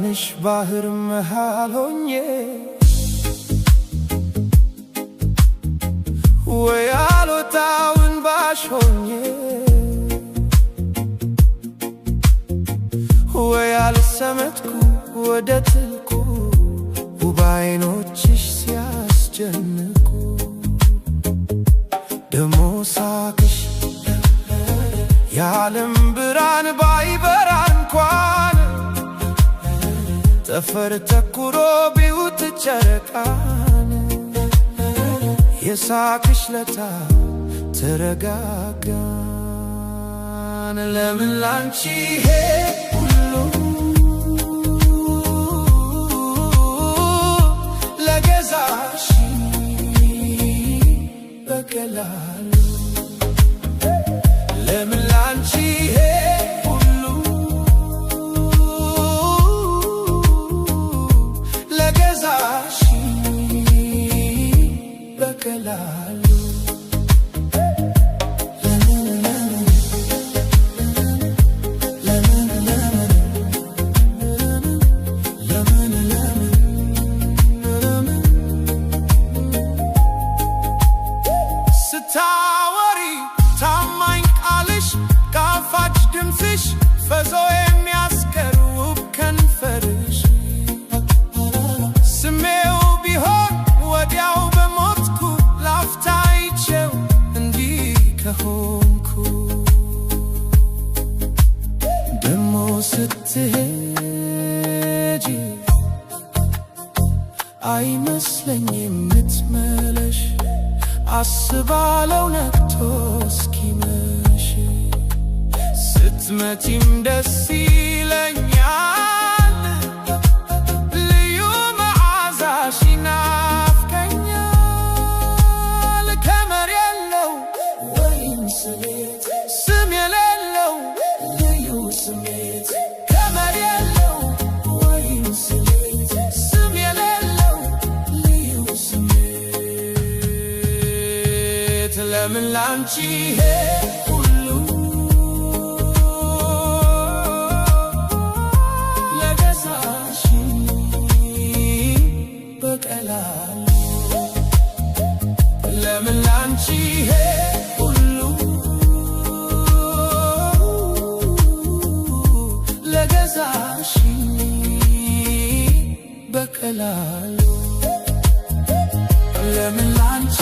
በዓይንሽ ባህር መሃል ሆኜ ወይ አልወጣው እንባሽ ሆኜ ወይ አልሰመጥኩ ወደ ጥልቁ ውብ ዓይኖችሽ ሲያስጨንቁ ደሞ ሳቅሽ የዓለም ብርሃን ባይበራ እንኳን ጠፈር ተኩሮ ቢውጥ ጨረቃን የሳቅሽ ለታ ተረጋጋን ለምን ላንቺ ይሄ ሁሉ ለገዛሽ በቀላሉ ለምን ላንቺ ይሄ ሁሉ ለገዛሽ በቀላሉ ስታወሪ ታማኝ ቃልሽ ጣፋጭ ድምፅሽ ፈዞ የሚያስቀር ውብ ከንፈርሽ ስሜው ቢሆን ወዲያው በሞትኩ ላፍታ አይቼው እንዲህ ከሆንኩ ደሞ ስትሄጂ አይመስለኝም ምትመለሽ አስባለው ነግቶ እስኪመሽ ስትመጪም ደስ ይለኛል ልዩ መዓዛሽ ይናፍቀኛል ከመር የለው ወይም ስሜት ስም የሌለው ልዩ ስሜት ከመር የለው ወይም ስሜት ስም የሌለው ልዩ ስሜት ለምን ላንቺ ይሄ ሁሉ ለገዛሽ በቀላሉ ለምን ላንቺ ይሄ ሁሉ ለገዛሽ በቀላሉ ለምን ላንቺ